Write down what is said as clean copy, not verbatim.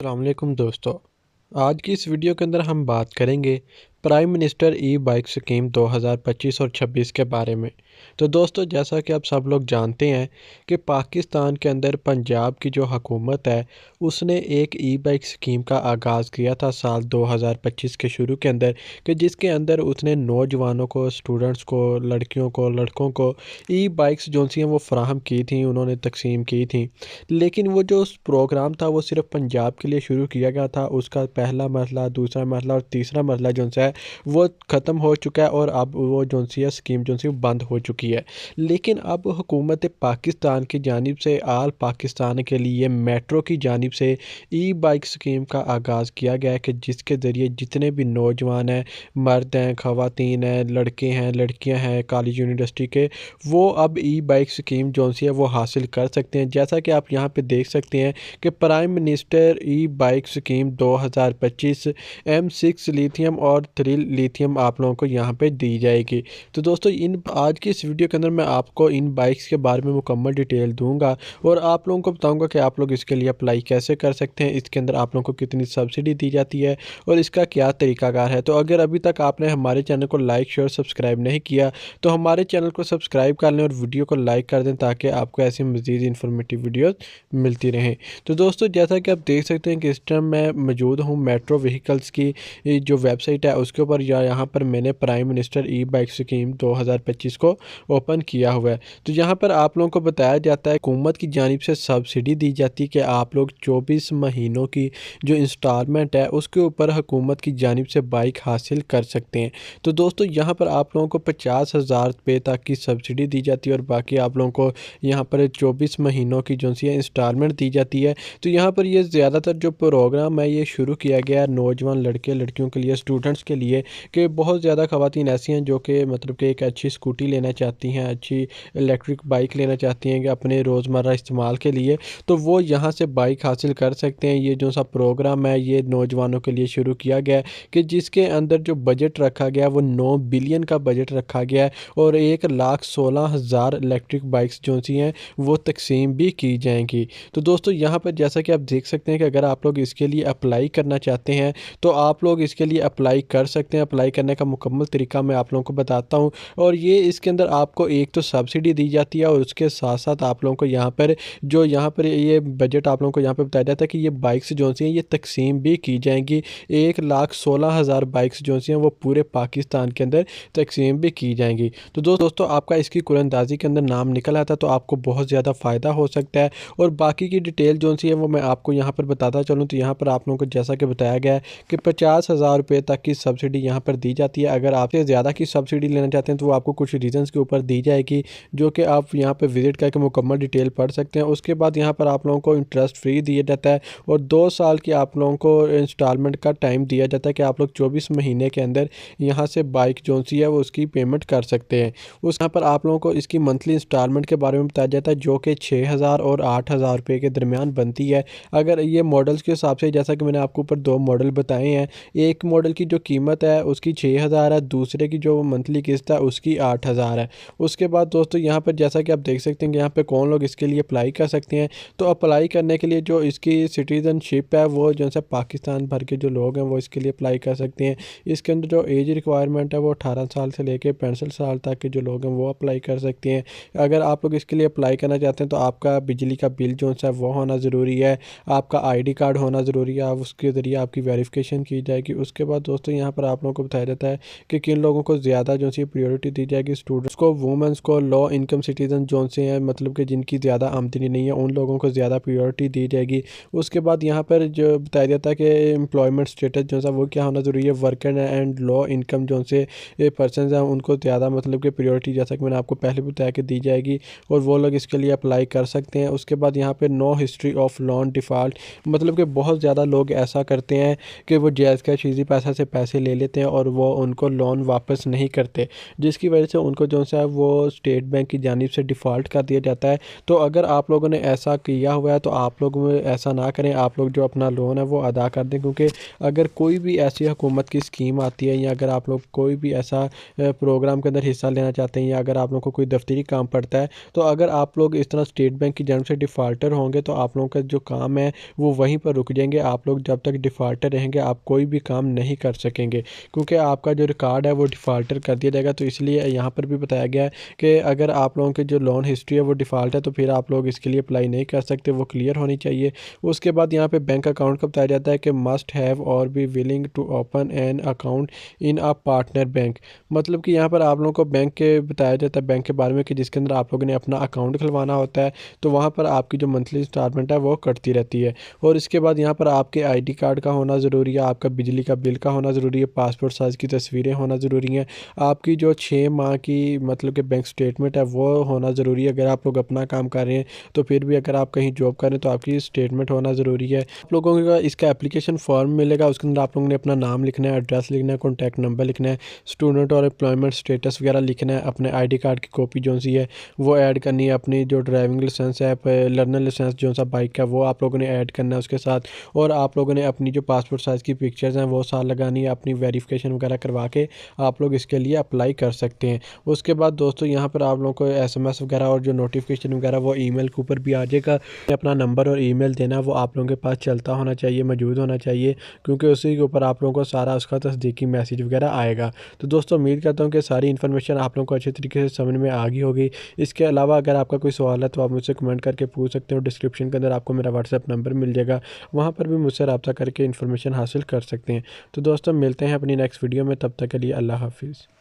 अस्सलाम वालेकुम दोस्तों। आज की इस वीडियो के अंदर हम बात करेंगे प्राइम मिनिस्टर ई बाइक स्कीम 2025 और 26 के बारे में। तो दोस्तों, जैसा कि आप सब लोग जानते हैं कि पाकिस्तान के अंदर पंजाब की जो हुकूमत है उसने एक ई बाइक स्कीम का आगाज़ किया था साल 2025 के शुरू के अंदर, कि जिसके अंदर उसने नौजवानों को, स्टूडेंट्स को, लड़कियों को, लड़कों को ई बाइक्स जो सी हैं वो फ़राहम की थी, उन्होंने तकसीम की थी। लेकिन वो जो प्रोग्राम था वो सिर्फ पंजाब के लिए शुरू किया गया था। उसका पहला मरहला, दूसरा मरहला और तीसरा मरहला जो है वो ख़त्म हो चुका है और अब वो जो सी है स्कीम जो सी बंद हो चुकी है। लेकिन अब हुकूमत पाकिस्तान की जानिब से आल पाकिस्तान के लिए मेट्रो की जानिब से ई बाइक स्कीम का आगाज़ किया गया है, कि जिसके ज़रिए जितने भी नौजवान हैं, मर्द हैं, ख़वातीन हैं, लड़के हैं, लड़कियां हैं कॉलेज यूनिवर्सिटी के, वो अब ई बाइक स्कीम जो सी है वो हासिल कर सकते हैं। जैसा कि आप यहाँ पे देख सकते हैं कि प्राइम मिनिस्टर ई बाइक स्कीम 2025 M6 लिथियम और 3 लिथियम आप लोगों को यहाँ पे दी जाएगी। तो दोस्तों, इन आज की इस वीडियो के अंदर मैं आपको इन बाइक्स के बारे में मुकम्मल डिटेल दूंगा और आप लोगों को बताऊंगा कि आप लोग इसके लिए अप्लाई कैसे कर सकते हैं, इसके अंदर आप लोगों को कितनी सब्सिडी दी जाती है और इसका क्या तरीकाकार है। तो अगर अभी तक आपने हमारे चैनल को लाइक, शेयर, सब्सक्राइब नहीं किया तो हमारे चैनल को सब्सक्राइब कर लें और वीडियो को लाइक कर दें, ताकि आपको ऐसी मज़ीद इन्फॉर्मेटिव वीडियोस मिलती रहें। तो दोस्तों, जैसा कि आप देख सकते हैं कि इस टाइम मैं मौजूद हूँ मेट्रो व्हीकल्स की जो वेबसाइट है उसके ऊपर, या यहाँ पर मैंने प्राइम मिनिस्टर ई बाइक स्कीम 2025 को ओपन किया हुआ है। तो यहाँ पर आप लोगों को बताया जाता है हुकूमत की जानिब से सब्सिडी दी जाती है कि आप लोग 24 महीनों की जो इंस्टॉलमेंट है उसके ऊपर हुकूमत की जानिब से बाइक हासिल कर सकते हैं। तो दोस्तों, यहाँ पर आप लोगों को 50,000 रुपये तक की सब्सिडी दी जाती है और बाकी आप लोगों को यहाँ पर 24 महीनों की जो सी है इंस्टॉलमेंट दी जाती है। तो यहाँ पर ये ज़्यादातर जो प्रोग्राम है ये शुरू किया गया है नौजवान लड़के लड़कियों के लिए, स्टूडेंट्स के लिए, कि बहुत ज़्यादा ख़वातीन ऐसी हैं जो कि मतलब कि एक अच्छी स्कूटी लेना चाहती हैं, अच्छी इलेक्ट्रिक बाइक लेना चाहती हैं कि अपने रोज़मर्रा इस्तेमाल के लिए, तो वो यहाँ से बाइक हासिल कर सकते हैं। ये जो सा प्रोग्राम है ये नौजवानों के लिए शुरू किया गया है, कि जिसके अंदर जो बजट रखा गया है वो 9 बिलियन का बजट रखा गया है और 1,16,000 इलेक्ट्रिक बाइक्स जो सी हैं वो तकसीम भी की जाएंगी। तो दोस्तों, यहाँ पर जैसा कि आप देख सकते हैं कि अगर आप लोग इसके लिए अप्लाई करना चाहते हैं तो आप लोग इसके लिए अप्लाई कर सकते हैं। अप्लाई करने का मुकम्मल तरीका मैं आप लोगों को बताता हूँ। और ये इसके अंदर आपको एक तो सब्सिडी दी जाती है और उसके साथ साथ आप लोगों को यहाँ पर ये बजट आप लोगों को यहाँ पर बताया जाता है कि ये बाइक्स जो सी हैं ये तकसीम भी की जाएंगी। 1,16,000 बाइक्स जो सी हैं वो पूरे पाकिस्तान के अंदर तकसीम भी की जाएंगी। तो दोस्तों, आपका इसकी कुरंदाजी के अंदर नाम निकल आता है तो आपको बहुत ज़्यादा फ़ायदा हो सकता है। और बाकी की डिटेल जो सी है वो मैं आपको यहाँ पर बताता चलूँ। तो यहाँ पर आप लोगों को जैसा कि बताया गया है कि 50,000 रुपये तक की सब्सिडी यहाँ पर दी जाती है। अगर आपसे ज़्यादा की सब्सिडी लेना चाहते हैं तो वो आपको कुछ रीजंस के ऊपर दी जाएगी, जो कि आप यहाँ पर विजिट करके मुकम्मल डिटेल पढ़ सकते हैं। उसके बाद यहाँ पर आप लोगों को इंटरेस्ट फ्री दिया जाता है और 2 साल की आप लोगों को इंस्टॉलमेंट का टाइम दिया जाता है कि आप लोग 24 महीने के अंदर यहाँ से बाइक जो सी है वो उसकी पेमेंट कर सकते हैं। उस यहाँ पर आप लोगों को इसकी मंथली इंस्टॉलमेंट के बारे में बताया जाता है, जो कि 6,000 और 8,000 रुपये के दरमियान बनती है। अगर ये मॉडल्स के हिसाब से, जैसा कि मैंने आपको ऊपर 2 मॉडल बताए हैं, एक मॉडल की जो कीमत है उसकी 6,000 है, दूसरे की जो मंथली किस्त है उसकी 8,000 है। उसके बाद दोस्तों, यहाँ पर जैसा कि आप देख सकते हैं कि यहाँ पर कौन लोग इसके लिए अप्लाई कर सकते हैं। तो अप्लाई करने के लिए जो इसकी सिटीज़नशिप है वो जो है पाकिस्तान भर के जो लोग हैं वो इसके लिए अप्लाई कर सकते हैं। इसके अंदर जो एज रिक्वायरमेंट है वो 18 साल से लेकर 65 साल तक के जो लोग हैं वो अप्लाई कर सकते हैं। अगर आप लोग इसके लिए अप्लाई करना चाहते हैं तो आपका बिजली का बिल जो है वो होना ज़रूरी है, आपका आईडी कार्ड होना ज़रूरी है, आप उसके ज़रिए आपकी वेरिफिकेशन की जाएगी। उसके बाद दोस्तों, यहाँ पर आप लोगों को बताया जाता है कि किन लोगों को ज़्यादा जो सी प्रायोरिटी दी जाएगी, स्टूडेंट्स को, वुमेंस को, लो इनकम सिटीजन जो से हैं, मतलब कि जिनकी ज़्यादा आमदनी नहीं है, उन लोगों को ज़्यादा प्रायोरिटी दी जाएगी। उसके बाद यहाँ पर जो बताया जाता है कि एम्प्लॉयमेंट स्टेटस जो है वो क्या होना ज़रूरी है, वर्कर एंड लो इनकम जो से पर्सन हैं उनको ज़्यादा मतलब कि प्रायोरिटी, जैसा कि मैंने आपको पहले बताया, कि दी जाएगी और वो लोग इसके लिए अप्लाई कर सकते हैं। उसके बाद यहाँ पे no history of loan default, मतलब कि बहुत ज़्यादा लोग ऐसा करते हैं कि वो जायज़ का चीज़ी पैसा से पैसे से ले लेते हैं और वो उनको लोन वापस नहीं करते, जिसकी वजह से उनको जो सा है वो स्टेट बैंक की जानिब से डिफ़ॉल्ट कर दिया जाता है। तो अगर आप लोगों ने ऐसा किया हुआ है तो आप लोग ऐसा ना करें, आप लोग जो अपना लोन है वो अदा कर दें, क्योंकि अगर कोई भी ऐसी हुकूमत की स्कीम आती है या अगर आप लोग कोई भी ऐसा प्रोग्राम के अंदर हिस्सा लेना चाहते हैं या अगर आप लोग को कोई दफ्तरी काम पड़ता है, तो अगर आप लोग इस तरह स्टेट बैंक की जानिब से डिफ़ॉल्टर होंगे तो आप लोगों का जो काम है वो वहीं पर रुक जाएंगे। आप लोग जब तक डिफ़ॉल्टर रहेंगे आप कोई भी काम नहीं कर सकेंगे, क्योंकि आपका जो रिकॉर्ड है वो डिफ़ॉल्टर कर दिया जाएगा। तो इसलिए यहाँ पर भी बताया गया है कि अगर आप लोगों की जो लोन हिस्ट्री है वो डिफ़ॉल्ट है तो फिर आप लोग इसके लिए अप्लाई नहीं कर सकते, वो क्लियर होनी चाहिए। उसके बाद यहाँ पे बैंक अकाउंट का बताया जाता है कि must have or be willing to open an account in a partner bank. मतलब कि यहाँ पर आप लोगों को बैंक के बताया जाता है, बैंक के बारे में, कि जिसके अंदर आप लोगों ने अपना अकाउंट खुलवाना होता है, तो वहाँ पर आपकी जो मंथली इंस्टॉलमेंट है वो कटती रहती है। और इसके बाद यहाँ पर आपके आईडी कार्ड का होना ज़रूरी है, आपका बिजली का बिल का होना ज़रूरी है, पासपोर्ट साइज़ की तस्वीरें होना ज़रूरी हैं, आपकी जो 6 माह की मतलब कि बैंक स्टेटमेंट है वो होना ज़रूरी है। अगर आप लोग अपना काम कर रहे हैं तो फिर भी अगर आप कहीं जॉब कर रहे हैं तो आपकी स्टेटमेंट होना ज़रूरी है। आप लोगों का इसका एप्लीकेशन फॉर्म मिलेगा, उसके अंदर आप लोगों ने अपना नाम लिखना है, एड्रेस लिखना है, कॉन्टैक्ट नंबर लिखना है, स्टूडेंट और एम्प्लॉयमेंट स्टेटस वगैरह लिखना है, अपने आईडी कार्ड की कॉपी जो सी है वो ऐड करनी है, अपनी जो ड्राइविंग लाइसेंस है, लर्नर लाइसेंस जो सा बाइक का वो आप लोगों ने ऐड करना है उसके साथ, और आप लोगों ने अपनी जो पासपोर्ट साइज़ की पिक्चर्स हैं वो साथ लगानी है। अपनी वेरिफिकेशन वगैरह करवा के आप लोग इसके लिए अप्लाई कर सकते हैं। उसके बाद दोस्तों यहाँ पर आप लोगों को एसएमएस वगैरह और जो नोटिफिकेशन वगैरह वो ईमेल के ऊपर भी आ जाएगा। अपना नंबर और ईमेल देना वो आप लोगों के पास चलता होना चाहिए, मौजूद होना चाहिए, क्योंकि उसी के ऊपर आप लोगों को सारा उसका तस्दीकी मैसेज वगैरह आएगा। तो दोस्तों उम्मीद करता हूँ कि सारी इन्फॉर्मेशन आप लोगों को अच्छे तरीके से समझ में आ गई होगी। इसके अलावा अगर आपका कोई सवाल है तो आप मुझसे कमेंट करके पूछ सकते हो। डिस्क्रिप्शन के अंदर आपको मेरा व्हाट्सएप नंबर मिल जाएगा, वहाँ पर भी मुझसे रब्ता करके इन्फॉर्मेशन हासिल कर सकते हैं। तो दोस्तों मिलते हैं अपनी नेक्स्ट वीडियो में, तब तक के लिए अल्लाह हाफिज़।